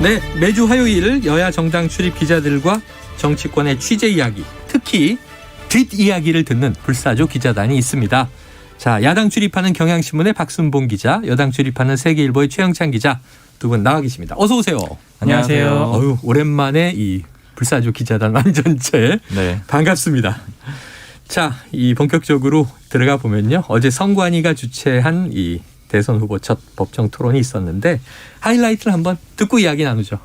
네, 매주 화요일 여야 정당 출입 기자들과 정치권의 취재 이야기, 특히 뒷이야기를 듣는 불사조 기자단이 있습니다. 자, 야당 출입하는 경향신문의 박순봉 기자, 여당 출입하는 세계일보의 최영찬 기자 두 분 나와 계십니다. 어서 오세요. 안녕하세요. 오랜만에 이 불사조 기자단 완전체 네. 반갑습니다. 자, 이 본격적으로 들어가 보면요. 어제 선관위가 주최한 이 대선 후보 첫 법정 토론이 있었는데 하이라이트를 한번 듣고 이야기 나누죠.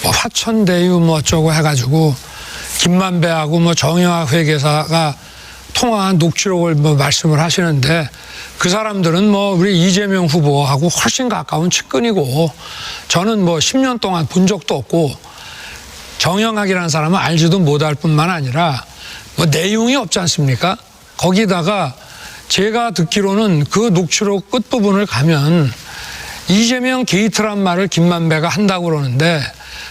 뭐 화천대유 뭐 어쩌고 해가지고 김만배하고 뭐 정영학 회계사가 통화한 녹취록을 뭐 말씀을 하시는데 그 사람들은 뭐 우리 이재명 후보하고 훨씬 가까운 측근이고 저는 뭐 10년 동안 본 적도 없고 정영학이라는 사람은 알지도 못할 뿐만 아니라 뭐 내용이 없지 않습니까? 거기다가 제가 듣기로는 그 녹취록 끝부분을 가면 이재명 게이트란 말을 김만배가 한다고 그러는데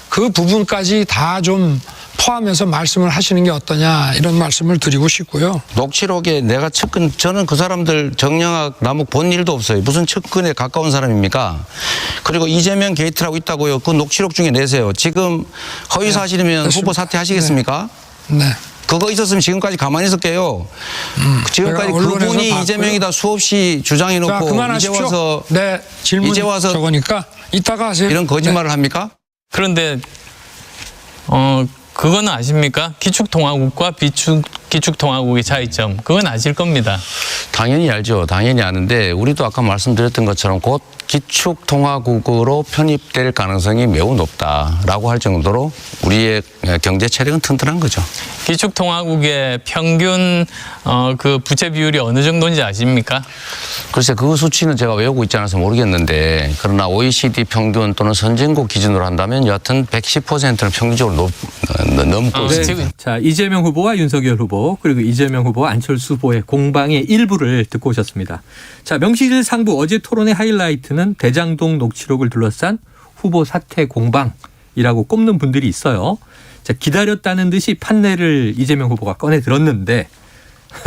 그 부분까지 다 좀 포함해서 말씀을 하시는 게 어떠냐 이런 말씀을 드리고 싶고요. 녹취록에 내가 측근, 저는 그 사람들 정영학, 남욱 본 일도 없어요. 무슨 측근에 가까운 사람입니까? 그리고 이재명 게이트라고 있다고요. 그 녹취록 중에 내세요. 지금 허위 사실이면 후보 사퇴하시겠습니까? 네. 그거 있었으면 지금까지 가만히 있을게요. 지금까지 그분이 이재명이다 수없이 주장해놓고 이제 와서 네, 질문 이제 와서 저거니까 이따가 하세요. 이런 거짓말을 합니까? 그런데 그거는 아십니까? 기축통화국과 기축통화국의 차이점. 그건 아실 겁니다. 당연히 알죠. 당연히 아는데 우리도 아까 말씀드렸던 것처럼 곧 기축통화국으로 편입될 가능성이 매우 높다라고 할 정도로 우리의 경제 체력은 튼튼한 거죠. 기축통화국의 평균 그 부채 비율이 어느 정도인지 아십니까? 글쎄 그 수치는 제가 외우고 있지 않아서 모르겠는데 그러나 OECD 평균 또는 선진국 기준으로 한다면 여하튼 110%는 평균적으로 넘고 있습니다. 네. 자, 이재명 후보와 윤석열 후보 그리고 이재명 후보와 안철수 후보의 공방의 일부를 듣고 오셨습니다. 자, 명실상부 어제 토론의 하이라이트는 대장동 녹취록을 둘러싼 후보 사퇴 공방이라고 꼽는 분들이 있어요. 자, 기다렸다는 듯이 판례를 이재명 후보가 꺼내 들었는데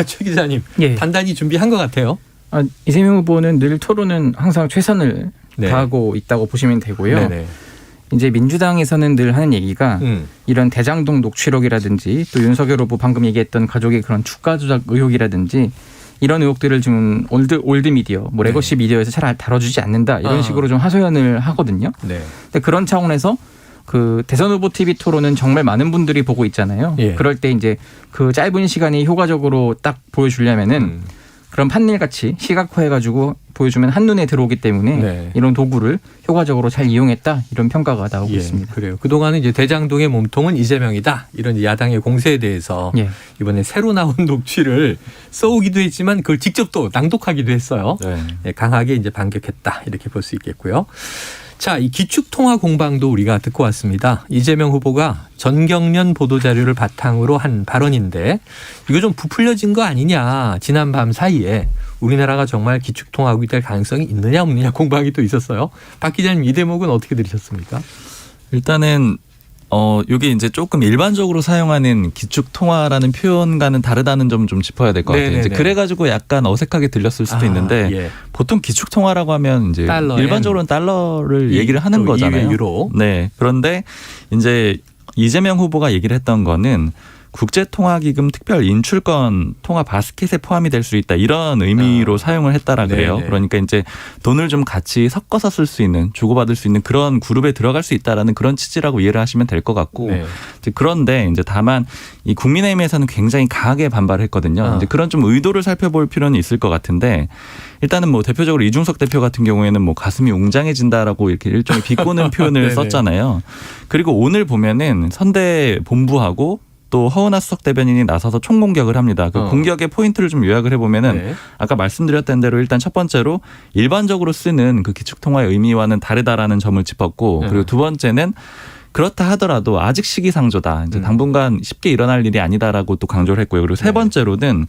최 기자님 예. 단단히 준비한 것 같아요. 이재명 후보는 늘 토론은 항상 최선을 네. 다하고 있다고 보시면 되고요. 네네. 이제 민주당에서는 늘 하는 얘기가 이런 대장동 녹취록이라든지 또 윤석열 후보 방금 얘기했던 가족의 그런 주가 조작 의혹이라든지 이런 의혹들을 좀 올드 미디어, 뭐 레거시 미디어에서 잘 다뤄주지 않는다 이런 식으로 좀 하소연을 하거든요. 네. 근데 그런 차원에서 그 대선 후보 TV 토론은 정말 많은 분들이 보고 있잖아요. 예. 그럴 때 이제 그 짧은 시간이 효과적으로 딱 보여주려면은 그런 판넬 같이 시각화해가지고 보여주면 한눈에 들어오기 때문에 네. 이런 도구를 효과적으로 잘 이용했다 이런 평가가 나오고 예, 있습니다. 그래요. 그동안은 이제 대장동의 몸통은 이재명이다. 이런 야당의 공세에 대해서 예. 이번에 새로 나온 녹취를 써오기도 했지만 그걸 직접 또 낭독하기도 했어요. 네. 예, 강하게 이제 반격했다. 이렇게 볼 수 있겠고요. 자, 이 기축통화 공방도 우리가 듣고 왔습니다. 이재명 후보가 전경련 보도자료를 바탕으로 한 발언인데 이거 좀 부풀려진 거 아니냐. 지난 밤 사이에 우리나라가 정말 기축통화국이 될 가능성이 있느냐 없느냐 공방이 또 있었어요. 박 기자님 이 대목은 어떻게 들으셨습니까? 일단은 이게 이제 조금 일반적으로 사용하는 기축통화라는 표현과는 다르다는 점 좀 짚어야 될 것 같아요. 이제 그래가지고 약간 어색하게 들렸을 수도 있는데 예. 보통 기축통화라고 하면 이제 달러엔. 일반적으로는 달러를 얘기를 하는 거잖아요. 유로. 네. 그런데 이제 이재명 후보가 얘기를 했던 거는 국제통화기금 특별 인출권 통화 바스켓에 포함이 될 수 있다 이런 의미로 사용을 했다라 그래요. 네네. 그러니까 이제 돈을 좀 같이 섞어서 쓸 수 있는 주고받을 수 있는 그런 그룹에 들어갈 수 있다라는 그런 취지라고 이해를 하시면 될 것 같고 네. 이제 그런데 이제 다만 이 국민의힘에서는 굉장히 강하게 반발을 했거든요. 이제 그런 좀 의도를 살펴볼 필요는 있을 것 같은데 일단은 뭐 대표적으로 이중석 대표 같은 경우에는 뭐 가슴이 웅장해진다라고 이렇게 일종의 비꼬는 표현을 썼잖아요. 그리고 오늘 보면은 선대 본부하고 또 허은하 수석 대변인이 나서서 총공격을 합니다. 그 공격의 포인트를 좀 요약을 해보면은 아까 말씀드렸던 대로 일단 첫 번째로 일반적으로 쓰는 그 기축통화의 의미와는 다르다라는 점을 짚었고 그리고 두 번째는 그렇다 하더라도 아직 시기상조다. 이제 당분간 쉽게 일어날 일이 아니다라고 또 강조를 했고요. 그리고 세 번째로는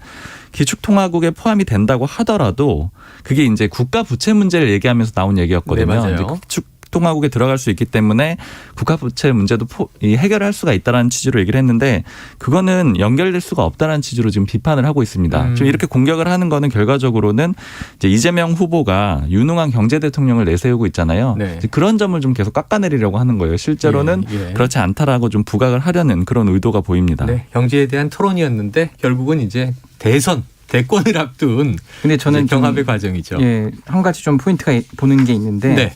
기축통화국에 포함이 된다고 하더라도 그게 이제 국가 부채 문제를 얘기하면서 나온 얘기였거든요. 네, 맞아요. 이제 국토공화국에 들어갈 수 있기 때문에 국가부채 문제도 해결할 수가 있다라는 취지로 얘기를 했는데 그거는 연결될 수가 없다라는 취지로 지금 비판을 하고 있습니다. 지금 이렇게 공격을 하는 거는 결과적으로는 이제 이재명 후보가 유능한 경제 대통령을 내세우고 있잖아요. 네. 그런 점을 좀 계속 깎아내리려고 하는 거예요. 실제로는 그렇지 않다라고 좀 부각을 하려는 그런 의도가 보입니다. 네, 경제에 대한 토론이었는데 결국은 이제 대권을 앞둔 근데 저는 경합의 과정이죠. 예, 한 가지 좀 포인트가 보는 게 있는데 네.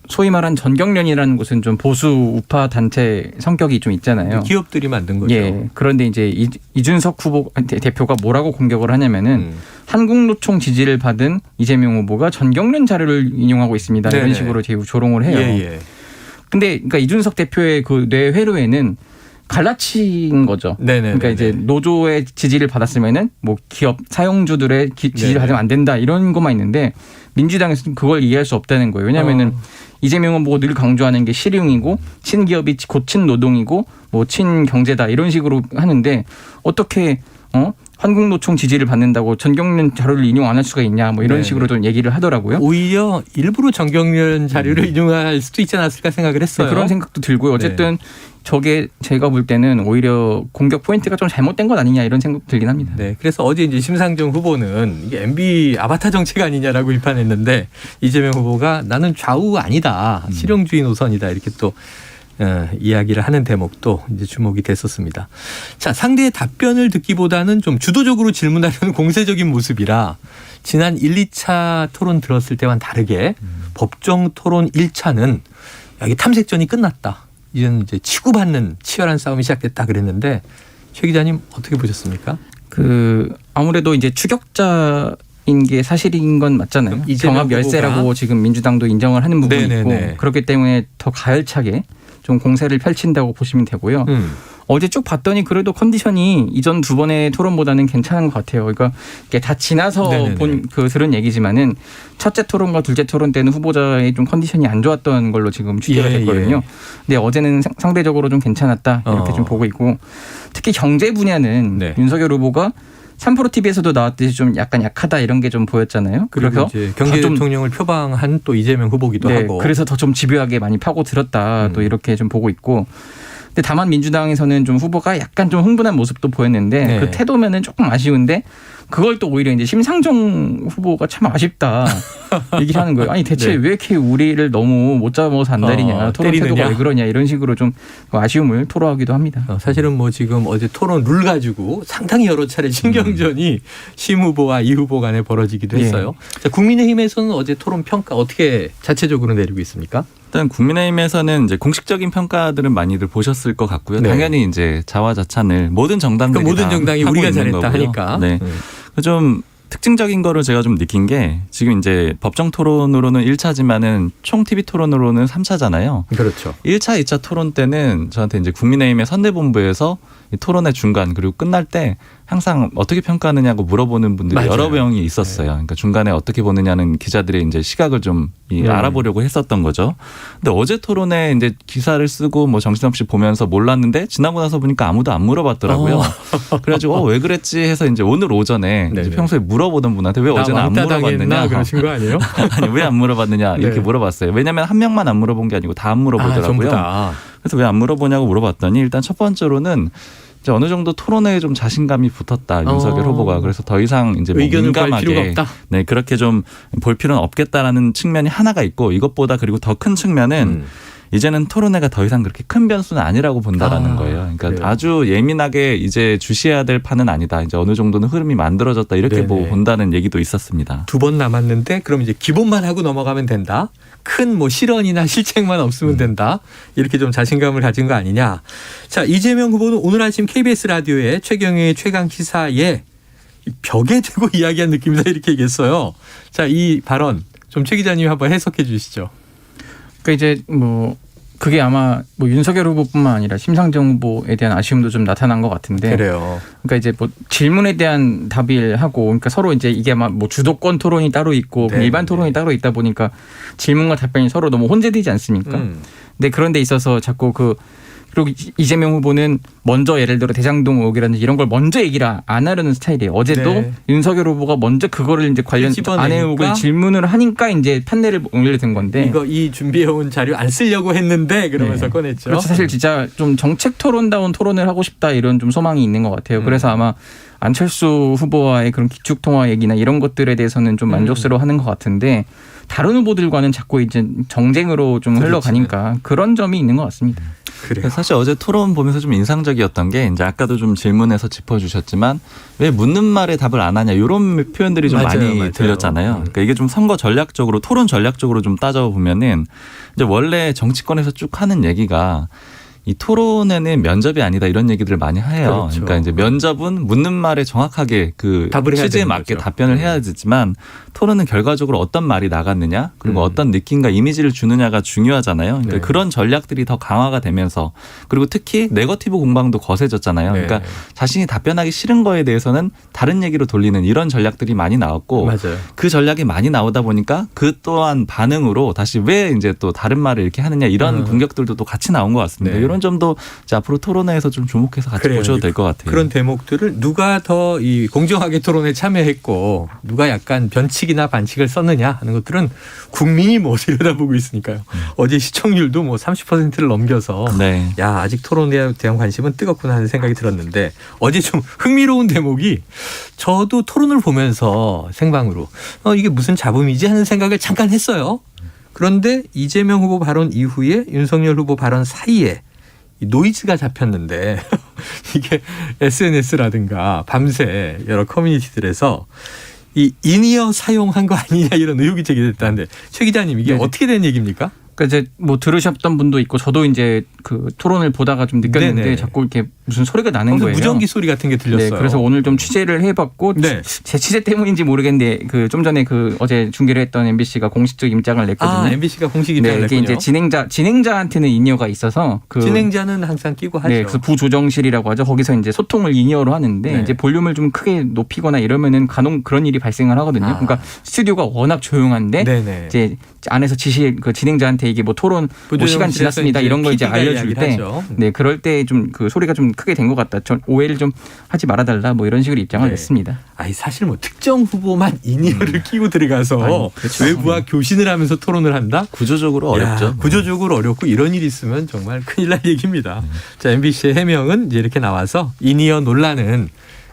소위 말한 전경련이라는 곳은 좀 보수 우파 단체 성격이 좀 있잖아요. 기업들이 만든 거죠. 예. 그런데 이제 이준석 후보 대표가 뭐라고 공격을 하냐면은 한국노총 지지를 받은 이재명 후보가 전경련 자료를 인용하고 있습니다. 네네. 이런 식으로 조롱을 해요. 예. 근데 그러니까 이준석 대표의 그 뇌 회로에는 갈라친 거죠. 네네. 그러니까 이제 노조의 지지를 받았으면은 뭐 기업 사용주들의 지지를 네네. 받으면 안 된다 이런 것만 있는데 민주당에서는 그걸 이해할 수 없다는 거예요. 왜냐하면은 이재명 후보가 늘 강조하는 게 실용이고 친기업이 곧 친노동이고 뭐 친경제다 이런 식으로 하는데 어떻게 한국노총 지지를 받는다고 전경련 자료를 인용 안 할 수가 있냐 뭐 이런 네네. 식으로 좀 얘기를 하더라고요. 오히려 일부러 전경련 자료를 인용할 수도 있지 않았을까 생각을 했어요. 네, 그런 생각도 들고요. 어쨌든 저게 제가 볼 때는 오히려 공격 포인트가 좀 잘못된 것 아니냐 이런 생각도 들긴 합니다. 네, 그래서 어제 이제 심상정 후보는 이게 MB 아바타 정책 아니냐라고 비판했는데 이재명 후보가 나는 좌우 아니다, 실용주의 노선이다 이렇게 또 이야기를 하는 대목도 이제 주목이 됐었습니다. 자, 상대의 답변을 듣기보다는 좀 주도적으로 질문하려는 공세적인 모습이라 지난 1, 2차 토론 들었을 때와는 다르게 법정 토론 1차는 여기 탐색전이 끝났다. 이제는 이제 치고받는 치열한 싸움이 시작됐다 그랬는데 최 기자님 어떻게 보셨습니까? 아무래도 이제 추격자인 게 사실인 건 맞잖아요. 경합 열세라고 지금 민주당도 인정을 하는 부분이 네네네. 있고 그렇기 때문에 더 가열차게 좀 공세를 펼친다고 보시면 되고요. 어제 쭉 봤더니 그래도 컨디션이 이전 두 번의 토론보다는 괜찮은 것 같아요. 그러니까 이게 다 지나서 들은 얘기지만은 첫째 토론과 둘째 토론 때는 후보자의 좀 컨디션이 안 좋았던 걸로 지금 취재가 됐거든요. 근데 어제는 상대적으로 좀 괜찮았다 이렇게 좀 보고 있고 특히 경제 분야는 윤석열 후보가 3프로 TV에서도 나왔듯이 좀 약간 약하다 이런 게 좀 보였잖아요. 그래서 이제 경제 대통령을 표방한 또 이재명 후보기도 하고. 그래서 더 좀 집요하게 많이 파고 들었다 또 이렇게 좀 보고 있고. 근데 다만 민주당에서는 좀 후보가 약간 좀 흥분한 모습도 보였는데 그 태도면은 조금 아쉬운데 그걸 또 오히려 이제 심상정 후보가 참 아쉽다 얘기를 하는 거예요. 아니 대체 왜 이렇게 우리를 너무 못 잡아서 안달이냐, 토론 태도가 왜 그러냐 이런 식으로 좀 아쉬움을 토로하기도 합니다. 사실은 뭐 지금 어제 토론 룰 가지고 상당히 여러 차례 신경전이 심 후보와 이 후보 간에 벌어지기도 했어요. 자, 국민의힘에서는 어제 토론 평가 어떻게 자체적으로 내리고 있습니까? 일단 국민의힘에서는 이제 공식적인 평가들은 많이들 보셨을 것 같고요. 당연히 이제 자화자찬을 모든 정당들이 모든 정당이 하고 우리가 있는 잘했다 거고요. 하니까. 네. 좀 특징적인 거를 제가 좀 느낀 게 지금 이제 법정 토론으로는 1차지만은 총 TV 토론으로는 3차잖아요. 그렇죠. 1차, 2차 토론 때는 저한테 이제 국민의힘의 선대본부에서 이 토론의 중간 그리고 끝날 때 항상 어떻게 평가하느냐고 물어보는 분들이 여러 명이 있었어요. 그러니까 중간에 어떻게 보느냐는 기자들의 이제 시각을 좀 알아보려고 했었던 거죠. 근데 어제 토론에 이제 기사를 쓰고 뭐 정신없이 보면서 몰랐는데 지나고 나서 보니까 아무도 안 물어봤더라고요. 그래가지고 왜 그랬지 해서 이제 오늘 오전에 이제 평소에 물어보던 분한테 왜 어제는 안 물어봤느냐 그러신 거 아니에요? 아니 왜 안 물어봤느냐 이렇게 물어봤어요. 왜냐하면 한 명만 안 물어본 게 아니고 다 안 물어보더라고요. 그래서 왜 안 물어보냐고 물어봤더니 일단 첫 번째로는 이제 어느 정도 토론에 좀 자신감이 붙었다 윤석열 후보가. 그래서 더 이상 이제 뭐 민감하게 그렇게 좀 볼 필요는 없겠다라는 측면이 하나가 있고 이것보다 그리고 더 큰 측면은 이제는 토론회가 더 이상 그렇게 큰 변수는 아니라고 본다라는 거예요. 그러니까 아주 예민하게 이제 주시해야 될 판은 아니다. 이제 어느 정도는 흐름이 만들어졌다 이렇게 본다는 얘기도 있었습니다. 2번 남았는데 그럼 이제 기본만 하고 넘어가면 된다. 큰 뭐 실언이나 실책만 없으면 된다. 이렇게 좀 자신감을 가진 거 아니냐. 자, 이재명 후보는 오늘 아침 KBS 라디오에 최경영의 최강 시사에 벽에 대고 이야기한 느낌이다 이렇게 얘기했어요. 자, 이 발언 좀 최 기자님이 한번 해석해 주시죠. 그러니까 이제 뭐 그게 아마 뭐 윤석열 후보뿐만 아니라 심상정 후보에 대한 아쉬움도 좀 나타난 것 같은데. 그래요. 그러니까 이제 뭐 질문에 대한 답을 하고, 그러니까 서로 이제 이게 막 뭐 주도권 토론이 따로 있고 일반 토론이 따로 있다 보니까 질문과 답변이 서로 너무 혼재되지 않습니까? 근데 그런 데 있어서 자꾸 그리고 이재명 후보는 먼저 예를 들어 대장동 의혹이라든지 이런 걸 먼저 얘기를 안 하려는 스타일이에요. 어제도 네. 윤석열 후보가 먼저 그거를 이제 관련 집어내니까? 아내 의혹을 질문을 하니까 이제 판례를 옮기게 된 건데. 이 준비해온 자료 안 쓰려고 했는데 그러면서 네. 꺼냈죠. 그렇죠. 사실 진짜 좀 정책 토론다운 토론을 하고 싶다 이런 좀 소망이 있는 것 같아요. 그래서 아마 안철수 후보와의 그런 기축 통화 얘기나 이런 것들에 대해서는 좀 만족스러워하는 것 같은데 다른 후보들과는 자꾸 이제 정쟁으로 좀 흘러가니까 그런 점이 있는 것 같습니다. 그래요. 사실 어제 토론 보면서 좀 인상적이었던 게 이제 아까도 좀 질문에서 짚어주셨지만 왜 묻는 말에 답을 안 하냐 이런 표현들이 좀 많이 들렸잖아요. 그러니까 이게 좀 선거 전략적으로 토론 전략적으로 좀 따져보면은 이제 원래 정치권에서 쭉 하는 얘기가 이 토론에는 면접이 아니다 이런 얘기들을 많이 해요. 그렇죠. 그러니까 이제 면접은 묻는 말에 정확하게 그 답을 해야 취지에 되는 맞게 거죠. 답변을 해야 되지만 토론은 결과적으로 어떤 말이 나갔느냐 그리고 어떤 느낌과 이미지를 주느냐가 중요하잖아요. 그러니까 네. 그런 전략들이 더 강화가 되면서 그리고 특히 네거티브 공방도 거세졌잖아요. 네. 그러니까 자신이 답변하기 싫은 거에 대해서는 다른 얘기로 돌리는 이런 전략들이 많이 나왔고 맞아요. 그 전략이 많이 나오다 보니까 그 또한 반응으로 다시 왜 이제 또 다른 말을 이렇게 하느냐 이런 공격들도 또 같이 나온 것 같습니다. 네. 이런 점도 이제 앞으로 토론회에서 좀 주목해서 같이 그래요. 보셔도 될 것 같아요. 그런 대목들을 누가 더 이 공정하게 토론에 참여했고 누가 약간 변칙이나 반칙을 썼느냐 하는 것들은 국민이 뭐 들여다보고 있으니까요. 어제 시청률도 뭐 30%를 넘겨서 네. 야 아직 토론에 대한 관심은 뜨겁구나 하는 생각이 들었는데 어제 좀 흥미로운 대목이 저도 토론을 보면서 생방으로 이게 무슨 잡음이지 하는 생각을 잠깐 했어요. 그런데 이재명 후보 발언 이후에 윤석열 후보 발언 사이에 이 노이즈가 잡혔는데 이게 SNS라든가 밤새 여러 커뮤니티들에서 이 인이어 사용한 거 아니냐 이런 의혹이 제기됐다는데 최 기자님 이게 네네. 어떻게 된 얘기입니까? 그러니까 이제 뭐 들으셨던 분도 있고 저도 이제 그 토론을 보다가 좀 느꼈는데 네네. 자꾸 이렇게 무슨 소리가 나는 무슨 거예요. 무전기 소리 같은 게 들렸어요. 네, 그래서 오늘 좀 취재를 해봤고 네. 제 취재 때문인지 모르겠는데 그 좀 전에 그 어제 중계를 했던 MBC가 공식적 입장을 냈거든요. MBC가 공식 네, 입장을 이게 냈군요. 이제 진행자한테는 인이어가 있어서 그 진행자는 항상 끼고 하죠. 네, 그 부조정실이라고 하죠. 거기서 이제 소통을 인이어로 하는데 네. 이제 볼륨을 좀 크게 높이거나 이러면은 간혹 그런 일이 발생을 하거든요. 그러니까 스튜디오가 워낙 조용한데 네네. 이제 안에서 그 진행자한테 이게 뭐 토론 뭐 시간 부조정실에서 지났습니다 이제 이런 걸 이제 PD가 알려줄 이야기를 때, 하죠. 네 그럴 때 좀 그 소리가 좀 크게 된 것 같다. 전 오해를 좀 하지 말아달라 뭐 이런 식으로 입장을 네. 냈습니다. 아니 사실 뭐 특정 후보만 인이어를 끼고 들어가서 아니, 그렇죠. 외부와 교신을 하면서 토론을 한다? 구조적으로 어렵죠. 야, 구조적으로 어렵고 이런 일이 있으면 정말 큰일 날 얘기입니다. 자, MBC의 해명은 이제 이렇게 나와서 인이어 논란은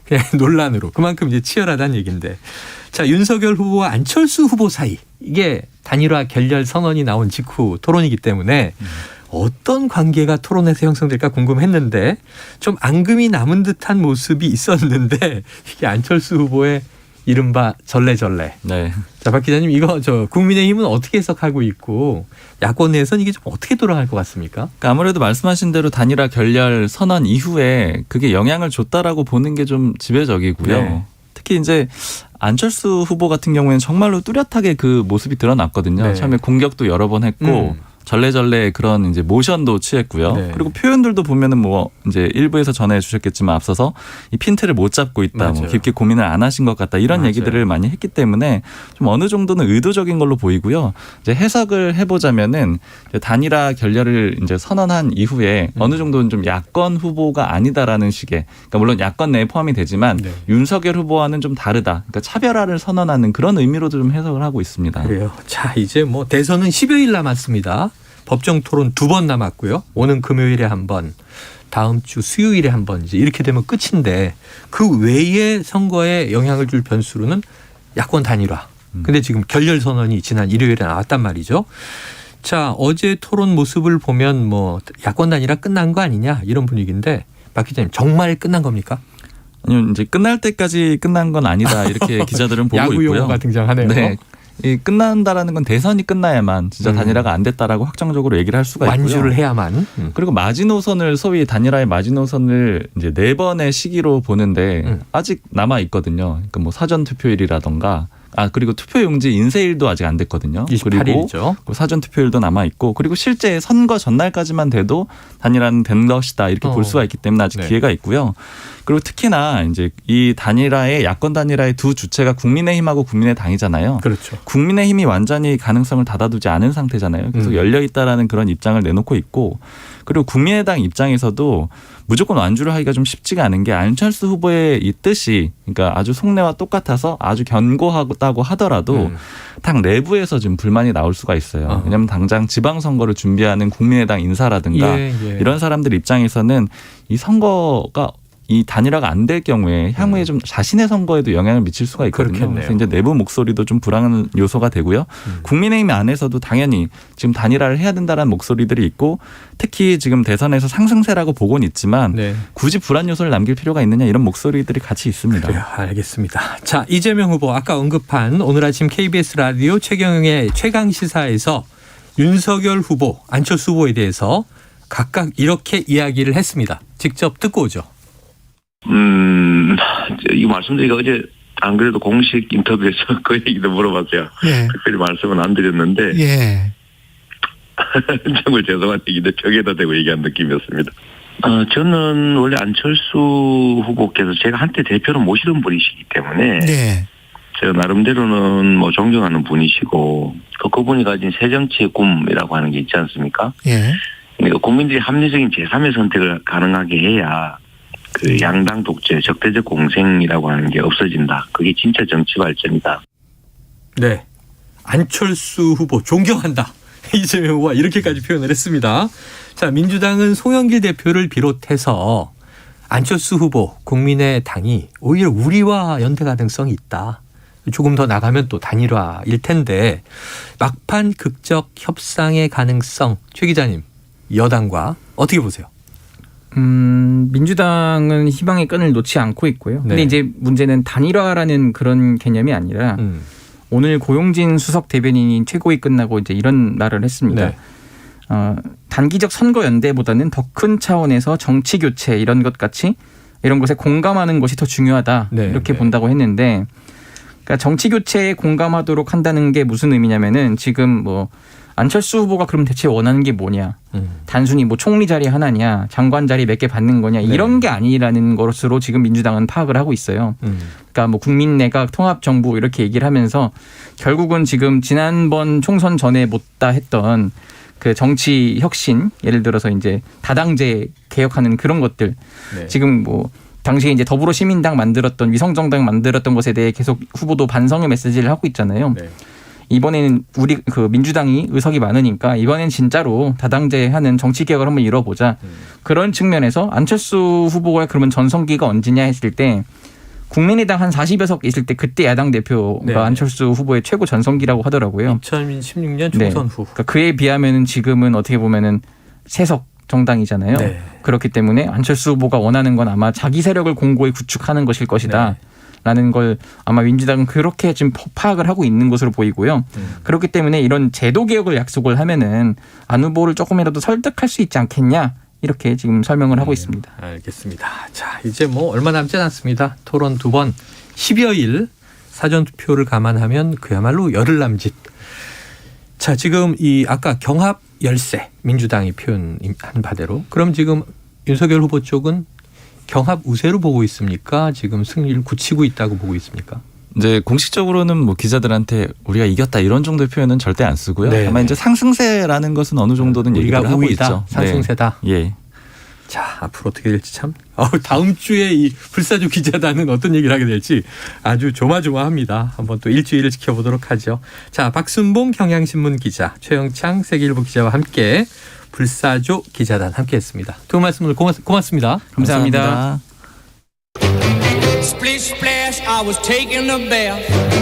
그냥 논란으로 그만큼 이제 치열하다는 얘기인데. 자, 윤석열 후보와 안철수 후보 사이 이게 단일화 결렬 선언이 나온 직후 토론이기 때문에 어떤 관계가 토론에서 형성될까 궁금했는데 좀 앙금이 남은 듯한 모습이 있었는데 이게 안철수 후보의 이른바 전래전래. 네. 자, 박 기자님 이거 국민의힘은 어떻게 해석하고 있고 야권 내에서는 이게 좀 어떻게 돌아갈 것 같습니까? 그러니까 아무래도 말씀하신 대로 단일화 결렬 선언 이후에 그게 영향을 줬다라고 보는 게 좀 지배적이고요. 네. 특히 이제 안철수 후보 같은 경우에는 정말로 뚜렷하게 그 모습이 드러났거든요. 네. 처음에 공격도 여러 번 했고 전래전래 그런 이제 모션도 취했고요. 네. 그리고 표현들도 보면은 뭐 이제 일부에서 전해 주셨겠지만 앞서서 이 핀트를 못 잡고 있다, 뭐 맞아요. 깊게 고민을 안 하신 것 같다 이런 맞아요. 얘기들을 많이 했기 때문에 좀 어느 정도는 의도적인 걸로 보이고요. 이제 해석을 해보자면은 이제 단일화 결렬을 이제 선언한 이후에 어느 정도는 좀 야권 후보가 아니다라는 식의, 그러니까 물론 야권 내에 포함이 되지만 네. 윤석열 후보와는 좀 다르다, 그러니까 차별화를 선언하는 그런 의미로도 좀 해석을 하고 있습니다. 그래요. 자, 이제 뭐 대선은 10여일 남았습니다. 법정 토론 2번 남았고요. 오는 금요일에 한 번, 다음 주 수요일에 한 번 이제 이렇게 되면 끝인데 그 외에 선거에 영향을 줄 변수로는 야권 단일화. 근데 지금 결렬 선언이 지난 일요일에 나왔단 말이죠. 자, 어제 토론 모습을 보면 뭐 야권 단일화 끝난 거 아니냐 이런 분위기인데 박 기자님 정말 끝난 겁니까? 아니요, 이제 끝날 때까지 끝난 건 아니다 이렇게 기자들은 보고 야구 있고요. 용어가 등장하네요. 네. 이 끝난다라는 건 대선이 끝나야만 진짜 단일화가 안 됐다라고 확정적으로 얘기를 할 수가 있고요. 완주를 해야만. 그리고 마지노선을 소위 단일화의 마지노선을 이제 4번의 시기로 보는데 아직 남아 있거든요. 그러니까 뭐 사전 투표일이라던가 그리고 투표용지 인쇄일도 아직 안 됐거든요. 28일이죠. 그리고 사전 투표일도 남아 있고 그리고 실제 선거 전날까지만 돼도 단일화는 된 것이다 이렇게 볼 수가 있기 때문에 아직 네. 기회가 있고요. 그리고 특히나 이제 이 단일화의 야권 단일화의 두 주체가 국민의힘하고 국민의당이잖아요. 그렇죠. 국민의힘이 완전히 가능성을 닫아두지 않은 상태잖아요. 계속 열려 있다라는 그런 입장을 내놓고 있고, 그리고 국민의당 입장에서도 무조건 완주를 하기가 좀 쉽지가 않은 게 안철수 후보의 이 뜻이 그러니까 아주 속내와 똑같아서 아주 견고하다고 하더라도 당 내부에서 좀 불만이 나올 수가 있어요. 왜냐하면 당장 지방선거를 준비하는 국민의당 인사라든가 이런 사람들 입장에서는 이 선거가 이 단일화가 안 될 경우에 향후에 좀 자신의 선거에도 영향을 미칠 수가 있거든요. 그렇겠네요. 그래서 이제 내부 목소리도 좀 불안한 요소가 되고요. 국민의힘 안에서도 당연히 지금 단일화를 해야 된다는 목소리들이 있고, 특히 지금 대선에서 상승세라고 보고는 있지만 네. 굳이 불안 요소를 남길 필요가 있느냐 이런 목소리들이 같이 있습니다. 그래요. 알겠습니다. 자, 이재명 후보 아까 언급한 오늘 아침 KBS 라디오 최경영의 최강시사에서 윤석열 후보, 안철수 후보에 대해서 각각 이렇게 이야기를 했습니다. 직접 듣고 오죠. 이 말씀드리기가 어제 안 그래도 공식 인터뷰에서 그 얘기도 물어봤어요. 예. 특별히 말씀은 안 드렸는데 예. 정말 죄송한 얘기인데 벽에다 대고 얘기한 느낌이었습니다. 저는 원래 안철수 후보께서 제가 한때 대표로 모시던 분이시기 때문에 네. 제가 나름대로는 뭐 존경하는 분이시고 그분이 가진 새 정치의 꿈이라고 하는 게 있지 않습니까? 예. 그러니까 국민들이 합리적인 제3의 선택을 가능하게 해야 그 양당 독재, 적대적 공생이라고 하는 게 없어진다. 그게 진짜 정치 발전이다. 네. 안철수 후보 존경한다. 이재명 후보가 이렇게까지 표현을 했습니다. 자, 민주당은 송영길 대표를 비롯해서 안철수 후보, 국민의당이 오히려 우리와 연대 가능성이 있다. 조금 더 나가면 또 단일화일 텐데 막판 극적 협상의 가능성, 최 기자님, 여당과 어떻게 보세요? 민주당은 희망의 끈을 놓지 않고 있고요. 근데 네. 이제 문제는 단일화라는 그런 개념이 아니라 오늘 고용진 수석 대변인이 최고위 끝나고 이제 이런 말을 했습니다. 네. 단기적 선거 연대보다는 더 큰 차원에서 정치 교체 이런 것 같이 이런 것에 공감하는 것이 더 중요하다. 네. 이렇게 네. 본다고 했는데, 그러니까 정치 교체에 공감하도록 한다는 게 무슨 의미냐면은 지금 뭐 안철수 후보가 그럼 대체 원하는 게 뭐냐? 단순히 뭐 총리 자리 하나냐, 장관 자리 몇 개 받는 거냐 이런 게 아니라는 것으로 지금 민주당은 파악을 하고 있어요. 그러니까 뭐 국민내각 통합정부 이렇게 얘기를 하면서 결국은 지금 지난번 총선 전에 못다 했던 그 정치 혁신, 예를 들어서 이제 다당제 개혁하는 그런 것들, 네. 지금 뭐 당시에 이제 더불어시민당 만들었던 위성정당 만들었던 것에 대해 계속 후보도 반성의 메시지를 하고 있잖아요. 네. 이번에는 우리 그 민주당이 의석이 많으니까 이번엔 진짜로 다당제하는 정치 개혁을 한번 이뤄보자. 그런 측면에서 안철수 후보가 그러면 전성기가 언제냐 했을 때 국민의당 한 40여 석 있을 때 그때 야당 대표가 네. 안철수 후보의 최고 전성기라고 하더라고요. 2016년 총선 후. 그러니까 그에 비하면은 지금은 어떻게 보면은 세석 정당이잖아요. 네. 그렇기 때문에 안철수 후보가 원하는 건 아마 자기 세력을 공고히 구축하는 것일 것이다. 네. 라는 걸 아마 민주당은 그렇게 지금 파악을 하고 있는 것으로 보이고요. 그렇기 때문에 이런 제도 개혁을 약속을 하면은 안 후보를 조금이라도 설득할 수 있지 않겠냐 이렇게 지금 설명을 하고 있습니다. 알겠습니다. 자, 이제 뭐 얼마 남지 않았습니다. 토론 2번 10여일 사전투표를 감안하면 그야말로 열흘 남짓. 자, 지금 이 아까 경합 열세 민주당이 표현한 바대로 그럼 지금 윤석열 후보 쪽은 경합 우세로 보고 있습니까? 지금 승리를 굳히고 있다고 보고 있습니까? 이제 공식적으로는 뭐 기자들한테 우리가 이겼다 이런 정도의 표현은 절대 안 쓰고요. 네. 다만 이제 상승세라는 것은 어느 정도는 우리가 얘기를 하고 우위다, 있죠. 상승세다. 네. 예. 자, 앞으로 어떻게 될지 참. 다음 주에 이 불사조 기자단은 어떤 얘기를 하게 될지 아주 조마조마합니다. 한번 또 일주일을 지켜보도록 하죠. 자, 박순봉 경향신문 기자, 최영창 세계일보 기자와 함께 불사조 기자단 함께했습니다. 두 분 말씀 오늘 고맙습니다. 감사합니다. 감사합니다. Splish splash, I was taking a bath.